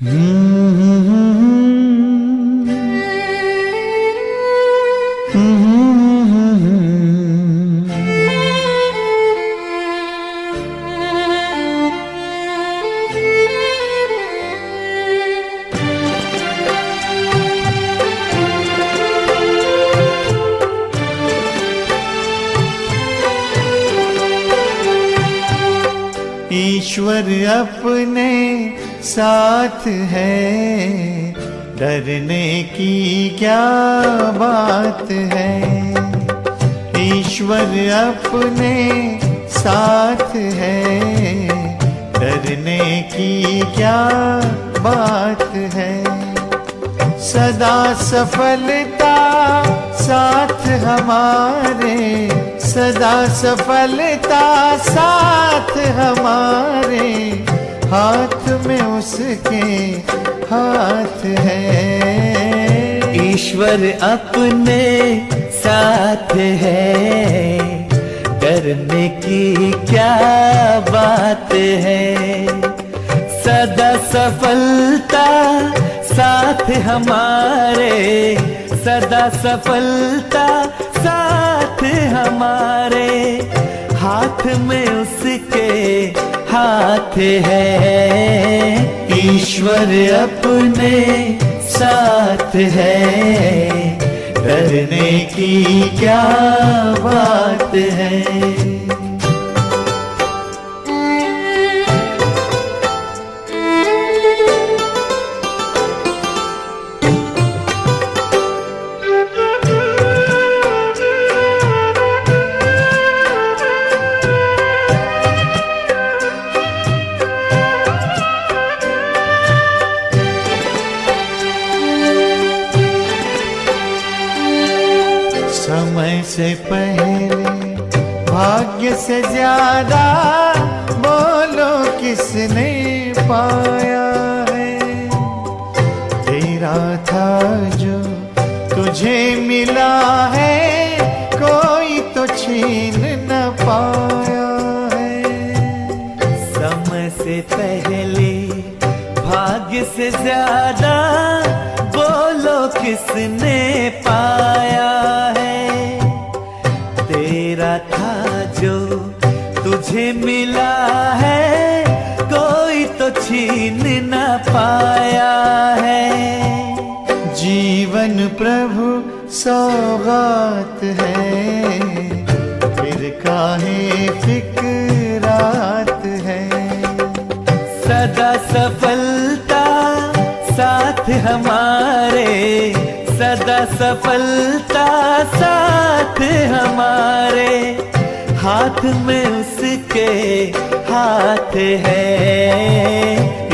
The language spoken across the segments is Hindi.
ईश्वर अपने साथ है, डरने की क्या बात है। ईश्वर अपने साथ है, डरने की क्या बात है। सदा सफलता साथ हमारे, सदा सफलता साथ हमारे, हाथ में उसके हाथ है। ईश्वर अपने साथ है, डरने की क्या बात है। सदा सफलता साथ हमारे, सदा सफलता साथ हमारे, हाथ में उसके हाथ है। ईश्वर अपने साथ है, डरने की क्या बात है। समय से पहले भाग्य से ज्यादा, बोलो किसने पाया है। तेरा था जो तुझे मिला है, कोई तो छीन न पाया है। समय से पहले भाग्य से ज्यादा, बोलो किसने पाया है। तेरा था जो तुझे मिला है, कोई तो छीन न पाया है। जीवन प्रभु सौगात है, फिर काहे फिक्रात है। सदा सफलता साथ हमारे, सदा सफलता साथ हमारे, हाथ में उसके हाथ है।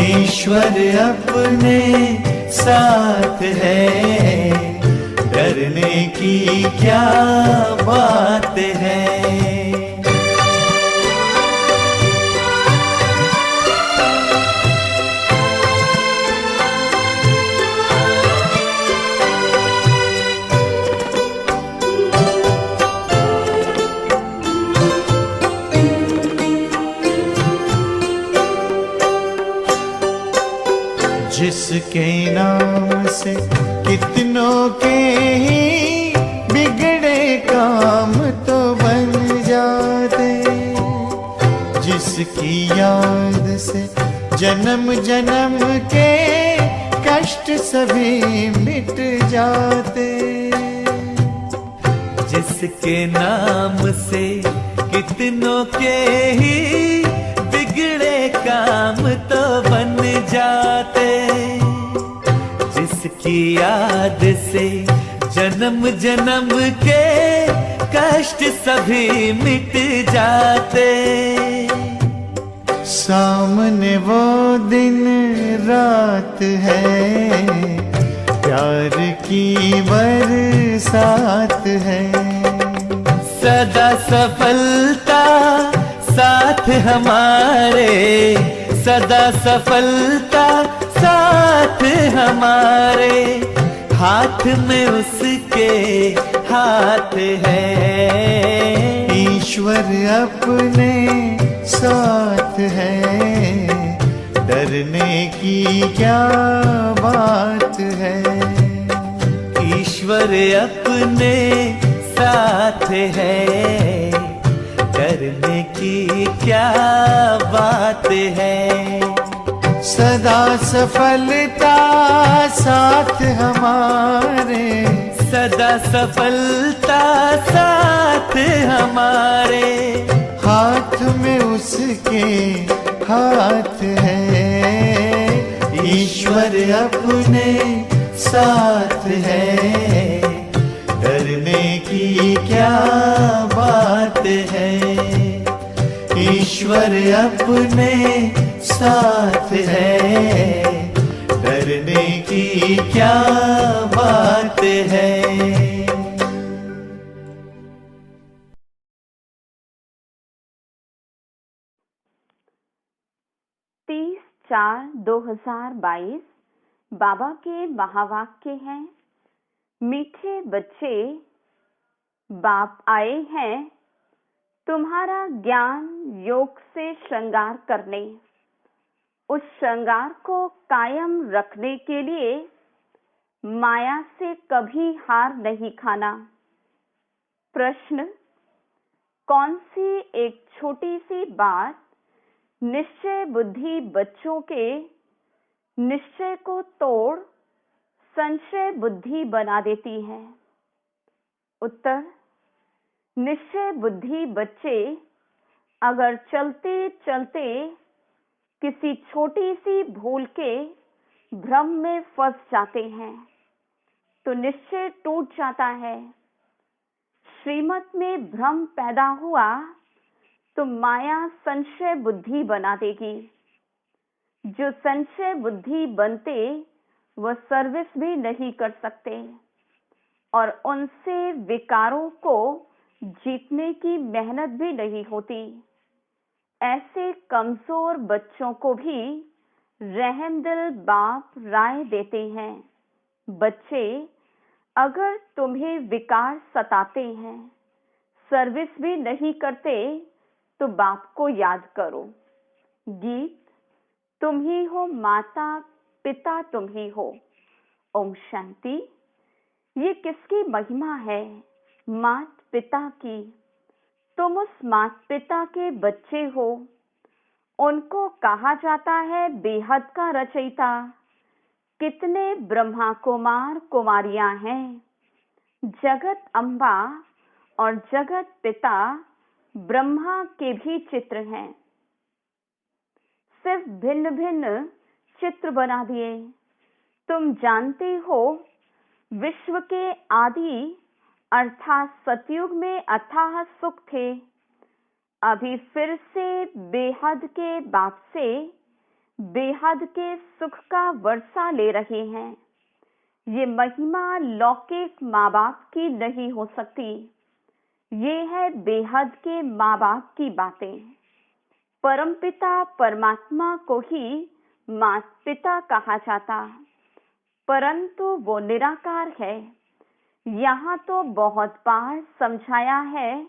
ईश्वर अपने साथ है, डरने की क्या बात है। जिसके नाम से कितनों के ही बिगड़े काम तो बन जाते, जिसकी याद से जन्म जन्म के कष्ट सभी मिट जाते। जिसके नाम से कितनों के ही बिगड़े काम तो बन जाते, जिसकी याद से जन्म जन्म के कष्ट सभी मिट जाते। सामने वो दिन रात है, प्यार की बरसात है। सदा सफलता साथ हमारे, सदा सफलता साथ हमारे, हाथ में उसके हाथ है। ईश्वर अपने साथ है, डर डरने की क्या बात है। ईश्वर अपने साथ है, डरने की क्या बात है। सदा सफलता साथ हमारे, सदा सफलता साथ हमारे। हाथ में उसके हाथ है, ईश्वर अपने साथ है, डरने की क्या बात है। ईश्वर अपने साथ है, डरने की क्या बात है। 30/4/2022 बाबा के महावाक्य हैं। मीठे बच्चे, बाप आए हैं तुम्हारा ज्ञान योग से श्रृंगार करने। उस श्रृंगार को कायम रखने के लिए माया से कभी हार नहीं खाना। प्रश्न: कौन सी एक छोटी सी बात निश्चय बुद्धि बच्चों के निश्चय को तोड़ संशय बुद्धि बना देती है? उत्तर: निश्चय बुद्धि बच्चे अगर चलते चलते किसी छोटी सी भूल के भ्रम में फंस जाते हैं तो निश्चय टूट जाता है। श्रीमत में भ्रम पैदा हुआ तो माया संशय बुद्धि बना देगी। जो संशय बुद्धि बनते वह सर्विस भी नहीं कर सकते और उनसे विकारों को जीतने की मेहनत भी नहीं होती। ऐसे कमजोर बच्चों को भी रहमदिल बाप राय देते हैं, बच्चे अगर तुम्हें विकार सताते हैं, सर्विस भी नहीं करते तो बाप को याद करो। गीत: तुम ही हो माता पिता, तुम ही हो। ओम शांति। ये किसकी महिमा है? मात पिता की। तुम उस मात पिता के बच्चे हो। उनको कहा जाता है बेहद का रचयिता। कितने ब्रह्मा कुमार कुमारियां हैं। जगत अम्बा और जगत पिता ब्रह्मा के भी चित्र हैं। सिर्फ भिन्न भिन्न चित्र बना दिए। तुम जानते हो विश्व के आदि अर्थात सतयुग में अथाह सुख थे। अभी फिर से बेहद के बाप से बेहद के सुख का वर्षा ले रहे हैं। ये महिमा लौकिक माँ बाप की नहीं हो सकती। ये है बेहद के माँ बाप की बातें। परमपिता परमात्मा को ही माता पिता कहा जाता, परंतु वो निराकार है। यहाँ तो बहुत बार समझाया है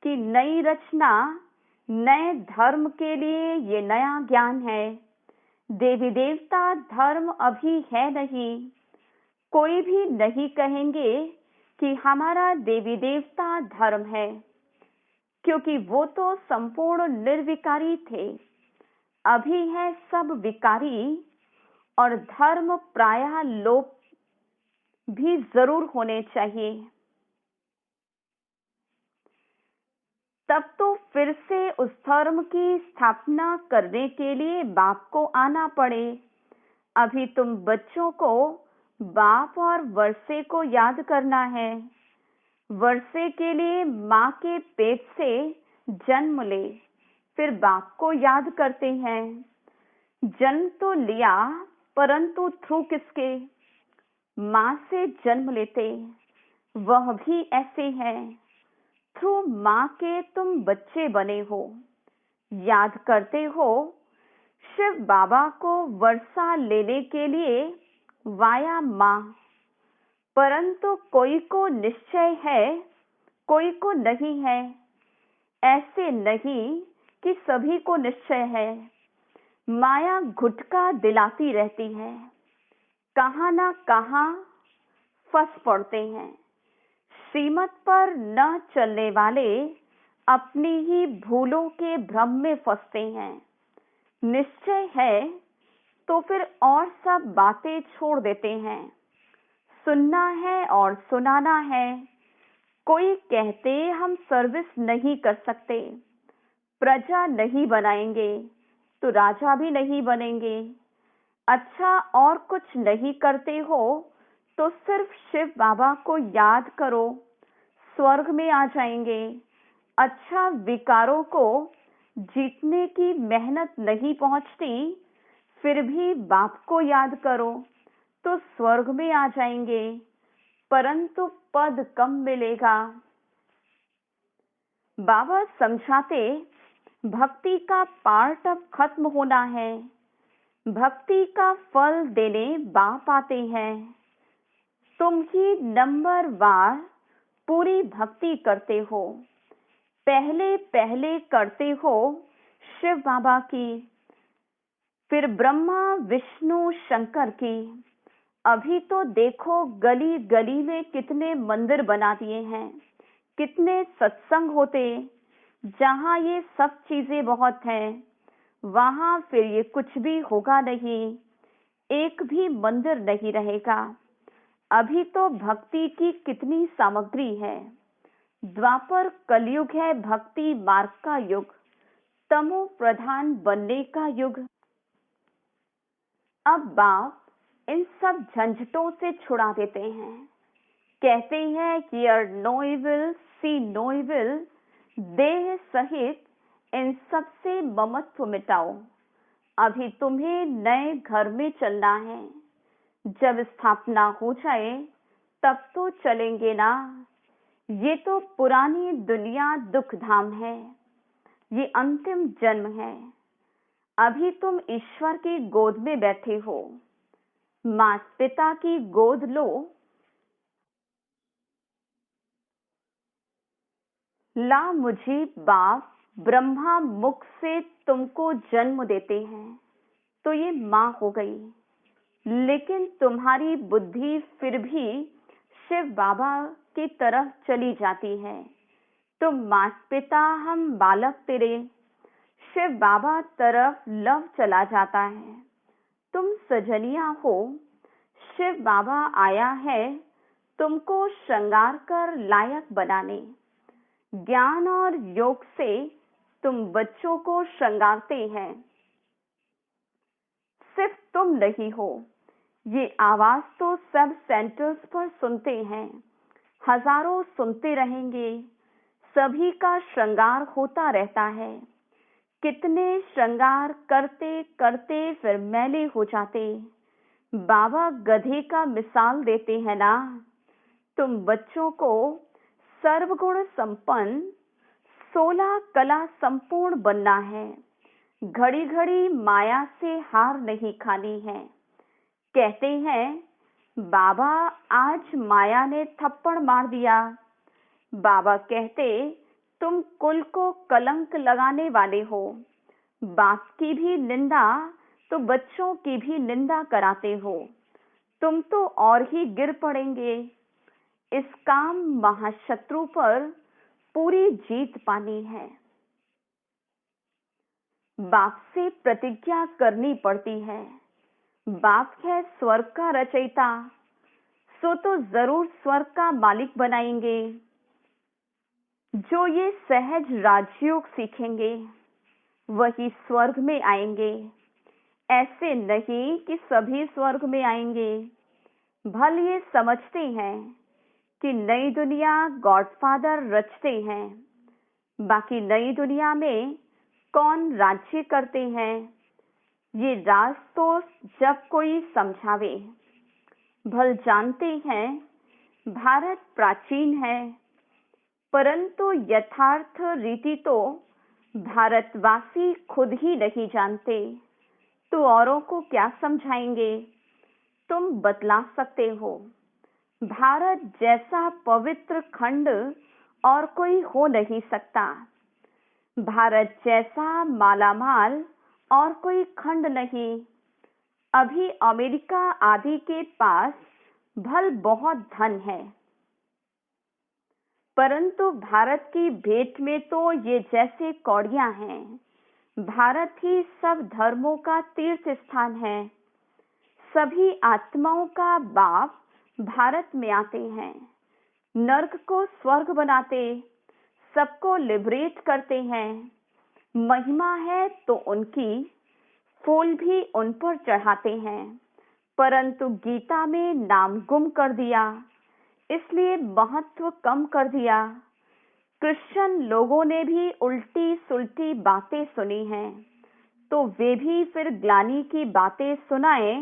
कि नई रचना नए धर्म के लिए ये नया ज्ञान है। देवी देवता धर्म अभी है नहीं। कोई भी नहीं कहेंगे कि हमारा देवी देवता धर्म है, क्योंकि वो तो संपूर्ण निर्विकारी थे। अभी है सब विकारी और धर्म प्रायः लोप भी जरूर होने चाहिए। तब तो फिर से उस धर्म की स्थापना करने के लिए बाप को आना पड़े। अभी तुम बच्चों को बाप और वर्षे को याद करना है। वर्षे के लिए माँ के पेट से जन्म ले, फिर बाप को याद करते हैं। जन्म तो लिया, परंतु थ्रू किसके? माँ से जन्म लेते। वह भी ऐसे है, थ्रू माँ के तुम बच्चे बने हो। याद करते हो शिव बाबा को वर्षा लेने के लिए वाया माँ, परंतु कोई को निश्चय है, कोई को नहीं है। ऐसे नहीं कि सभी को निश्चय है। माया गुटका दिलाती रहती है, कहाँ ना कहाँ फंस पड़ते हैं। श्रीमत पर न चलने वाले अपनी ही भूलों के भ्रम में फंसते हैं। निश्चय है तो फिर और सब बातें छोड़ देते हैं। सुनना है और सुनाना है। कोई कहते हम सर्विस नहीं कर सकते, प्रजा नहीं बनाएंगे तो राजा भी नहीं बनेंगे। अच्छा और कुछ नहीं करते हो तो सिर्फ शिव बाबा को याद करो, स्वर्ग में आ जाएंगे। अच्छा विकारों को जीतने की मेहनत नहीं पहुंचती, फिर भी बाप को याद करो तो स्वर्ग में आ जाएंगे, परंतु पद कम मिलेगा। बाबा समझाते, भक्ति का पार्ट अब खत्म होना है। भक्ति का फल देने बाप आते हैं। तुम ही नंबर वार पूरी भक्ति करते हो। पहले पहले करते हो शिव बाबा की, फिर ब्रह्मा विष्णु शंकर की। अभी तो देखो गली गली में कितने मंदिर बना दिए हैं, कितने सत्संग होते। जहाँ ये सब चीजें बहुत हैं, वहाँ फिर ये कुछ भी होगा नहीं, एक भी मंदिर नहीं रहेगा। अभी तो भक्ति की कितनी सामग्री है। द्वापर कलयुग है भक्ति मार्ग का युग, तमो प्रधान बनने का युग। अब बाप इन सब झंझटों से छुड़ा देते हैं। कहते हैं hear no evil, see no evil. देह सहित इन सब से ममत्व मिटाओ। अभी तुम्हें नए घर में चलना है। जब स्थापना हो जाए तब तो चलेंगे ना। ये तो पुरानी दुनिया दुख धाम है, ये अंतिम जन्म है। अभी तुम ईश्वर की गोद में बैठे हो। माता पिता की गोद लो। ला मुझे बाप ब्रह्मा मुख से तुमको जन्म देते हैं तो ये माँ हो गई, लेकिन तुम्हारी बुद्धि फिर भी शिव बाबा की तरफ चली जाती है। तुम माता पिता हम बालक तेरे, शिव बाबा तरफ लव चला जाता है। तुम सजनिया हो, शिव बाबा आया है तुमको श्रृंगार कर लायक बनाने। ज्ञान और योग से तुम बच्चों को श्रृंगारते हैं। सिर्फ तुम नहीं हो, ये आवाज तो सब सेंटर्स पर सुनते हैं, हजारों सुनते रहेंगे। सभी का श्रृंगार होता रहता है। कितने श्रृंगार करते करते फिर मैले हो जाते। बाबा गधे का मिसाल देते हैं ना। तुम बच्चों को सर्वगुण संपन्न 16 कला संपूर्ण बनना है। घड़ी घड़ी माया से हार नहीं खानी है। कहते हैं बाबा आज माया ने थप्पड़ मार दिया। बाबा कहते तुम कुल को कलंक लगाने वाले हो। बाप की भी निंदा तो बच्चों की भी निंदा कराते हो। तुम तो और ही गिर पड़ेंगे। इस काम महाशत्रु पर पूरी जीत पानी है। बाप से प्रतिज्ञा करनी पड़ती है। बाप है स्वर्ग का रचयिता, सो तो जरूर स्वर्ग का मालिक बनाएंगे। जो ये सहज राजयोग सीखेंगे वही स्वर्ग में आएंगे। ऐसे नहीं कि सभी स्वर्ग में आएंगे। भल ये समझते हैं कि नई दुनिया गॉडफादर रचते हैं, बाकी नई दुनिया में कौन राज्य करते हैं, ये राज तो जब कोई समझावे। भल जानते हैं भारत प्राचीन है, परंतु यथार्थ रीति तो भारतवासी खुद ही नहीं जानते, तो औरों को क्या समझाएंगे। तुम बतला सकते हो। भारत जैसा पवित्र खंड और कोई हो नहीं सकता। भारत जैसा मालामाल और कोई खंड नहीं। अभी अमेरिका आदि के पास भल बहुत धन है, परंतु भारत की भेंट में तो ये जैसे कौड़ियां हैं। भारत ही सब धर्मों का तीर्थ स्थान है। सभी आत्माओं का बाप भारत में आते हैं, नर्क को स्वर्ग बनाते, सबको लिबरेट करते हैं। महिमा है तो उनकी, फूल भी उन पर चढ़ाते हैं, परंतु गीता में नाम गुम कर दिया, इसलिए महत्व कम कर दिया। क्रिश्चियन लोगों ने भी उल्टी सुल्टी बातें सुनी हैं, तो वे भी फिर ग्लानि की बातें सुनाए।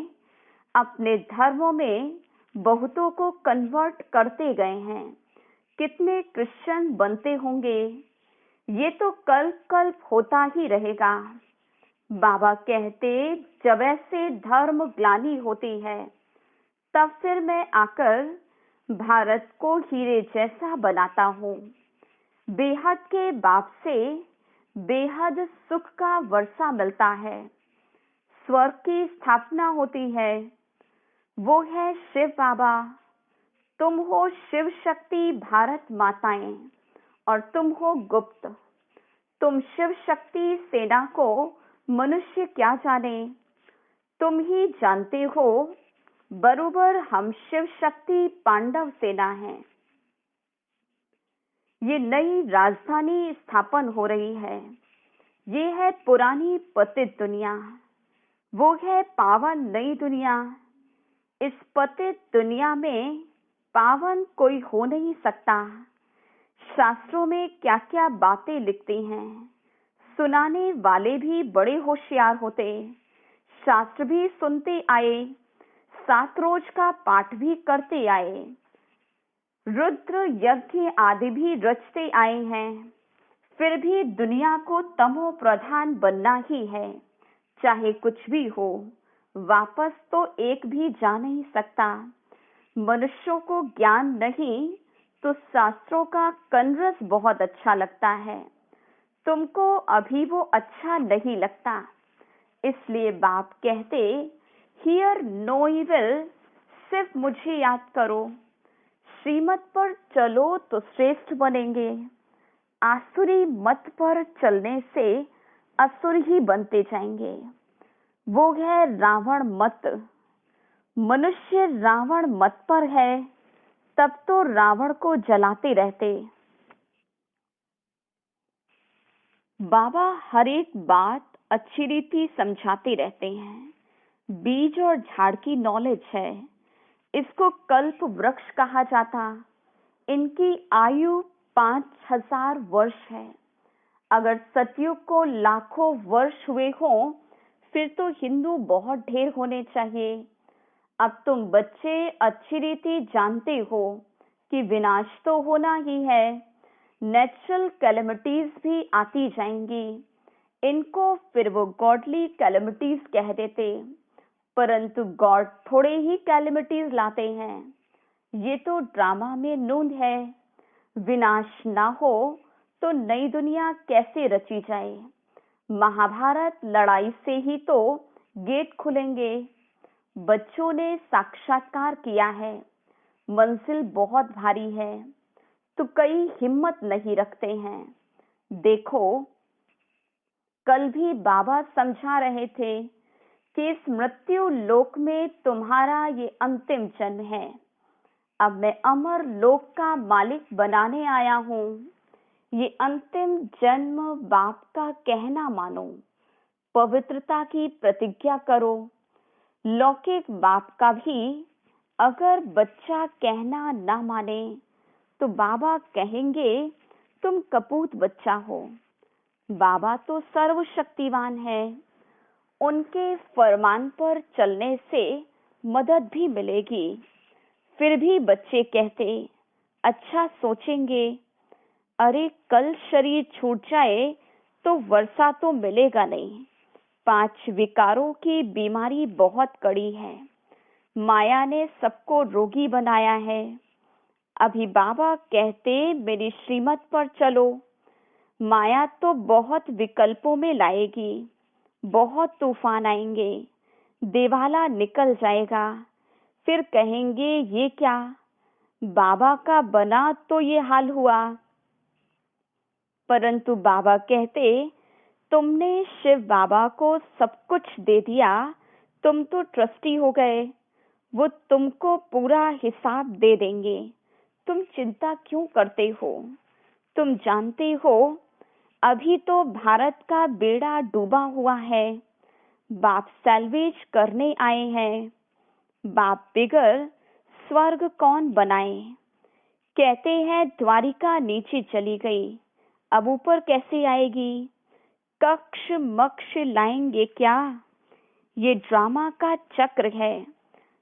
अपने धर्मों में बहुतों को कन्वर्ट करते गए हैं। कितने क्रिश्चियन बनते होंगे, ये तो कल्प कल्प होता ही रहेगा। बाबा कहते, जब ऐसे धर्म ग्लानि होती है, तब फिर मैं आकर भारत को हीरे जैसा बनाता हूँ। बेहद के बाप से बेहद सुख का वर्षा मिलता है। स्वर्ग की स्थापना होती है, वो है शिव बाबा। तुम हो शिव शक्ति भारत माताएं, और तुम हो गुप्त। तुम शिव शक्ति सेना को मनुष्य क्या जाने, तुम ही जानते हो। बरोबर हम शिव शक्ति पांडव सेना हैं। ये नई राजधानी स्थापन हो रही है। ये है पुरानी पतित दुनिया, वो है पावन नई दुनिया। इस पतित दुनिया में पावन कोई हो नहीं सकता। शास्त्रों में क्या क्या बातें लिखती हैं, सुनाने वाले भी बड़े होशियार होते। शास्त्र भी सुनते आए, 7 रोज का पाठ भी करते आए, रुद्र यज्ञ आदि भी रचते आए हैं। फिर भी दुनिया को तमो प्रधान बनना ही है, चाहे कुछ भी हो। वापस तो एक भी जा नहीं सकता। मनुष्यों को ज्ञान नहीं तो शास्त्रों का कनरस बहुत अच्छा लगता है। तुमको अभी वो अच्छा नहीं लगता, इसलिए बाप कहते, हियर नो इविल, सिर्फ मुझे याद करो। श्रीमत पर चलो तो श्रेष्ठ बनेंगे। आसुरी मत पर चलने से असुर ही बनते जाएंगे। वो है रावण मत। मनुष्य रावण मत पर है, तब तो रावण को जलाते रहते। बाबा हर एक बात अच्छी रीति समझाते रहते हैं। बीज और झाड़ की नॉलेज है। इसको कल्प वृक्ष कहा जाता। इनकी आयु 5000 वर्ष है। अगर सतयुग को लाखों वर्ष हुए हों, फिर तो हिंदू बहुत ढेर होने चाहिए। अब तुम बच्चे अच्छी रीति जानते हो कि विनाश तो होना ही है। नेचुरल कैलेमिटीज भी आती जाएंगी। इनको फिर वो गॉडली कैलेमिटीज कह देते, परंतु गॉड थोड़े ही कैलेमिटीज लाते हैं। ये तो ड्रामा में नूंद है। विनाश ना हो तो नई दुनिया कैसे रची जाए। महाभारत लड़ाई से ही तो गेट खुलेंगे। बच्चों ने साक्षात्कार किया है। मंजिल बहुत भारी है, तो कई हिम्मत नहीं रखते हैं। देखो, कल भी बाबा समझा रहे थे कि इस मृत्यु लोक में तुम्हारा ये अंतिम जन्म है। अब मैं अमर लोक का मालिक बनाने आया हूँ। ये अंतिम जन्म बाप का कहना मानो, पवित्रता की प्रतिज्ञा करो। लौकिक बाप का भी अगर बच्चा कहना ना माने तो बाबा कहेंगे तुम कपूत बच्चा हो। बाबा तो सर्वशक्तिवान है, उनके फरमान पर चलने से मदद भी मिलेगी। फिर भी बच्चे कहते, अच्छा सोचेंगे, अरे कल शरीर छूट जाए तो वर्षा तो मिलेगा नहीं। 5 विकारों की बीमारी बहुत कड़ी है। माया ने सबको रोगी बनाया है। अभी बाबा कहते, मेरी श्रीमत पर चलो। माया तो बहुत विकल्पों में लाएगी, बहुत तूफान आएंगे, देवाला निकल जाएगा, फिर कहेंगे ये क्या, बाबा का बना तो ये हाल हुआ। परंतु बाबा कहते, तुमने शिव बाबा को सब कुछ दे दिया, तुम तो ट्रस्टी हो गए, वो तुमको पूरा हिसाब दे देंगे, तुम चिंता क्यों करते हो। तुम जानते हो अभी तो भारत का बेड़ा डूबा हुआ है, बाप सैल्वेज करने आए हैं, बाप बिगर स्वर्ग कौन बनाए। कहते हैं द्वारिका नीचे चली गई, अब ऊपर कैसे आएगी, कक्ष मक्ष लाएंगे क्या। ये ड्रामा का चक्र है,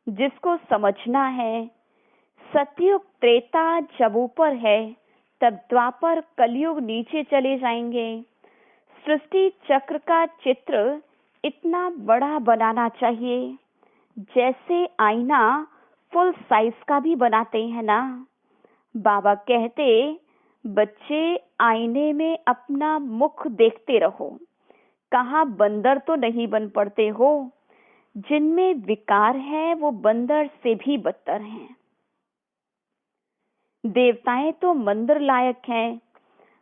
जिसको समझना है। सतयुग त्रेता जब ऊपर है, तब द्वापर कलयुग नीचे चले जाएंगे। सृष्टि चक्र का चित्र इतना बड़ा बनाना चाहिए, जैसे आईना फुल साइज का भी बनाते हैं ना। बाबा कहते, बच्चे आईने में अपना मुख देखते रहो, कहाँ बंदर तो नहीं बन पड़ते हो। जिनमें विकार है वो बंदर से भी बदतर हैं। देवताएं तो मंदिर लायक हैं,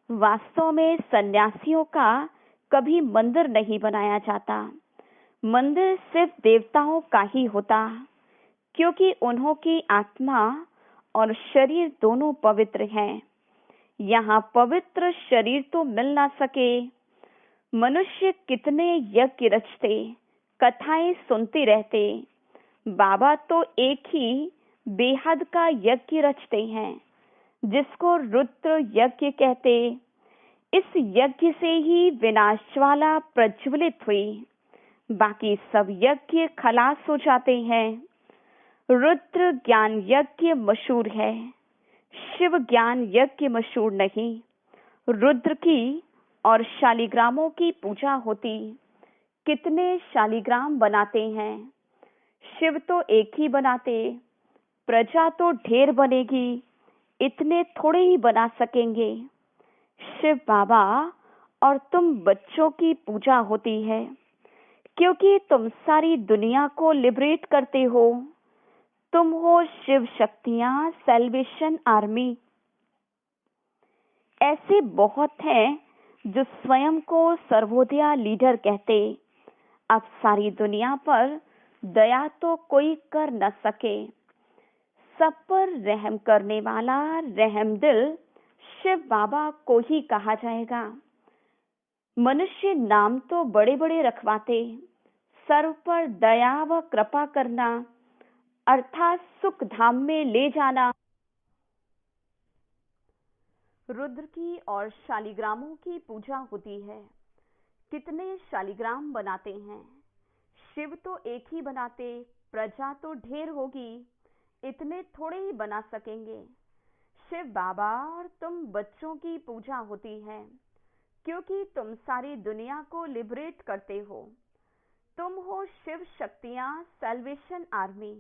वास्तव में सन्यासियों का कभी मंदिर नहीं बनाया जाता। मंदिर सिर्फ देवताओं का ही होता, क्योंकि उन्हों की आत्मा और शरीर दोनों पवित्र हैं। यहाँ पवित्र शरीर तो मिल ना सके। मनुष्य कितने यज्ञ रचते, कथाएं सुनते रहते, बाबा तो एक ही बेहद का यज्ञ रचते हैं, जिसको रुद्र यज्ञ कहते। इस यज्ञ से ही विनाश ज्वाला प्रज्वलित हुई, बाकी सब यज्ञ खलास हो जाते हैं। रुद्र ज्ञान यज्ञ मशहूर है, शिव ज्ञान यज्ञ मशहूर नहीं। रुद्र की और शालिग्रामों की पूजा होती, कितने शालिग्राम बनाते हैं। शिव तो एक ही बनाते, प्रजा तो ढेर बनेगी, इतने थोड़े ही बना सकेंगे। शिव बाबा और तुम बच्चों की पूजा होती है, क्योंकि तुम सारी दुनिया को लिबरेट करते हो। तुम हो शिव शक्तियां, सैल्वेशन आर्मी। ऐसे बहुत हैं जो स्वयं को सर्वोदया लीडर कहते। अब सारी दुनिया पर दया तो कोई कर न सके। सब पर रहम करने वाला रहम दिल शिव बाबा को ही कहा जाएगा। मनुष्य नाम तो बड़े बड़े रखवाते, सर्व पर दया व कृपा करना अर्थात सुख धाम में ले जाना। रुद्र की और शालिग्रामों की पूजा होती है, कितने शालिग्राम बनाते हैं। शिव तो एक ही बनाते, प्रजा तो ढेर होगी, इतने थोड़े ही बना सकेंगे। शिव बाबा और तुम बच्चों की पूजा होती है, क्योंकि तुम सारी दुनिया को लिबरेट करते हो। तुम हो शिव शक्तियां, सैल्वेशन आर्मी।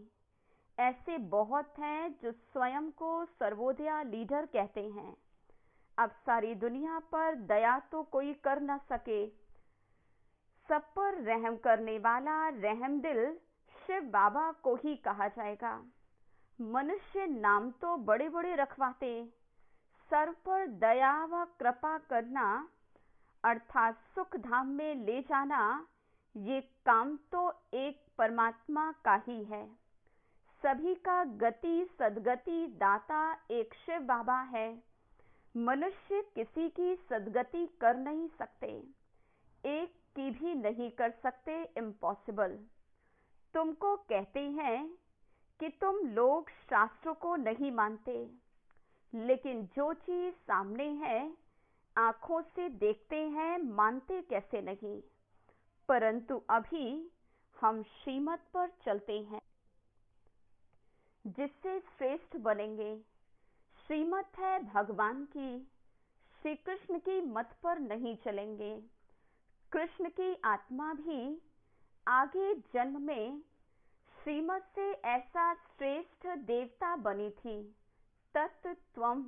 ऐसे बहुत हैं जो स्वयं को सर्वोदया लीडर कहते हैं। अब सारी दुनिया पर दया तो कोई कर न सके। सब पर रहम करने वाला रहम दिल शिव बाबा को ही कहा जाएगा। मनुष्य नाम तो बड़े बड़े रखवाते, सर्व पर दया व कृपा करना अर्थात सुख धाम में ले जाना, ये काम तो एक परमात्मा का ही है। सभी का गति सदगति दाता एक शिव बाबा है। मनुष्य किसी की सदगति कर नहीं सकते, एक की भी नहीं कर सकते, इम्पॉसिबल। तुमको कहते हैं कि तुम लोग शास्त्रों को नहीं मानते, लेकिन जो चीज सामने है आंखों से देखते हैं, मानते कैसे नहीं। परंतु अभी हम श्रीमत पर चलते हैं, जिससे श्रेष्ठ बनेंगे। श्रीमत है भगवान की, श्री कृष्ण की मत पर नहीं चलेंगे। कृष्ण की आत्मा भी आगे जन्म में श्रीमत से ऐसा श्रेष्ठ देवता बनी थी। तत्त्वम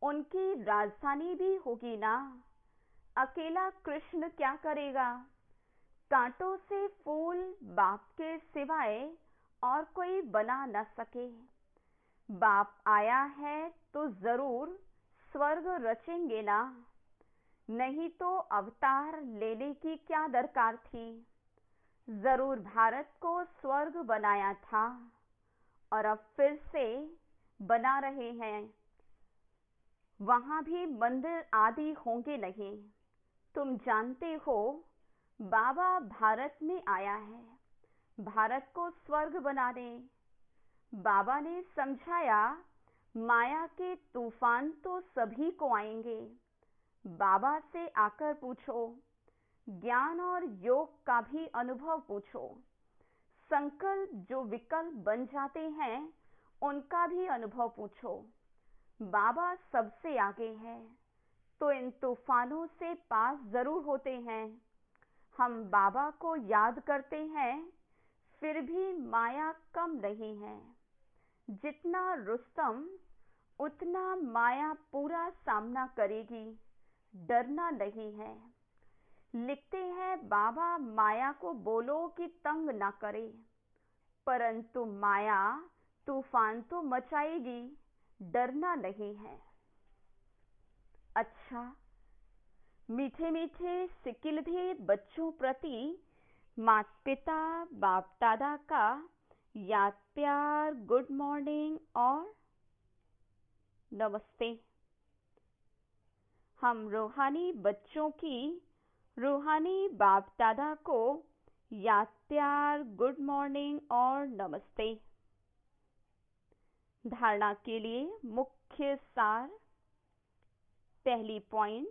उनकी राजधानी भी होगी ना। अकेला कृष्ण क्या करेगा। कांटों से फूल बाप के सिवाय और कोई बना न सके। बाप आया है तो जरूर स्वर्ग रचेंगे ना, नहीं तो अवतार लेने की क्या दरकार थी। जरूर भारत को स्वर्ग बनाया था और अब फिर से बना रहे हैं। वहां भी मंदिर आदि होंगे नहीं। तुम जानते हो बाबा भारत में आया है भारत को स्वर्ग बनाने। बाबा ने समझाया माया के तूफान तो सभी को आएंगे। बाबा से आकर पूछो, ज्ञान और योग का भी अनुभव पूछो। संकल्प जो विकल्प बन जाते हैं उनका भी अनुभव पूछो। बाबा सबसे आगे है तो इन तूफानों से पास जरूर होते हैं। हम बाबा को याद करते हैं फिर भी माया कम नहीं है। जितना रुस्तम उतना माया पूरा सामना करेगी, डरना नहीं है। लिखते हैं बाबा माया को बोलो कि तंग ना करे, परंतु माया तूफान तो मचाएगी, डरना नहीं है। अच्छा, मीठे मीठे सिकिलधे बच्चों प्रति माता पिता बाप दादा का याद प्यार, गुड मॉर्निंग और नमस्ते। हम रूहानी बच्चों की रूहानी बाप दादा को याद प्यार, गुड मॉर्निंग और नमस्ते। धारणा के लिए मुख्य सार। पहली पॉइंट,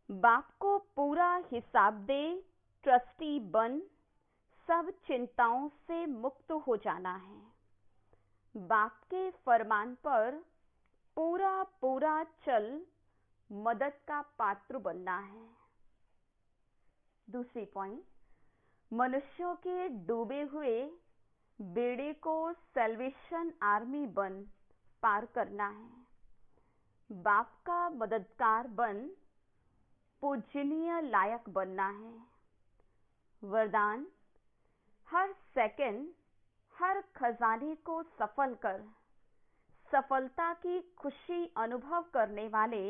बाप को पूरा हिसाब दे, ट्रस्टी बन, सब चिंताओं से मुक्त हो जाना है। बाप के फरमान पर पूरा पूरा चल मदद का पात्र बनना है। दूसरी पॉइंट, मनुष्यों के डूबे हुए बेड़े को सैल्वेशन आर्मी बन पार करना है। बाप का मददगार बन पूजनीय लायक बनना है। वरदान, हर सेकंड हर खजाने को सफल कर सफलता की खुशी अनुभव करने वाले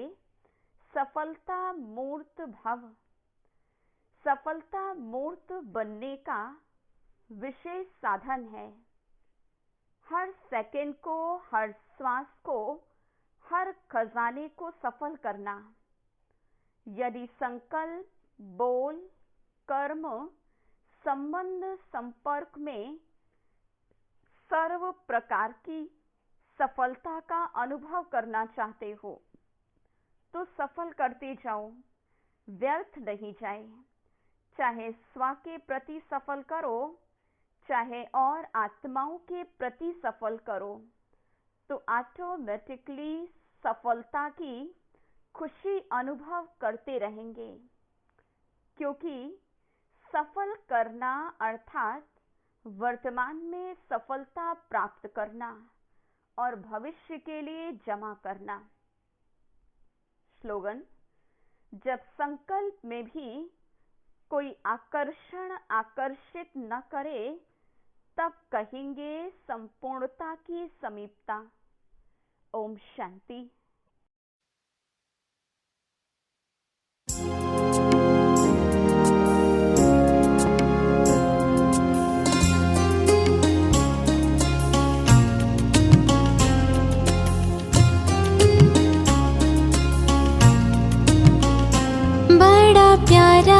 सफलता मूर्त भव। सफलता मूर्त बनने का विशेष साधन है। हर सेकंड को, हर श्वास को, हर खजाने को सफल करना। यदि संकल्प, बोल, कर्म, संबंध, संपर्क में सर्व प्रकार की सफलता का अनुभव करना चाहते हो तो सफल करते जाओ, व्यर्थ नहीं जाए। चाहे स्व के प्रति सफल करो, चाहे और आत्माओं के प्रति सफल करो, तो ऑटोमेटिकली सफलता की खुशी अनुभव करते रहेंगे। क्योंकि सफल करना अर्थात वर्तमान में सफलता प्राप्त करना और भविष्य के लिए जमा करना। स्लोगन, जब संकल्प में भी कोई आकर्षण आकर्षित न करे तब कहेंगे संपूर्णता की समीपता। ओम शांति। बड़ा प्यारा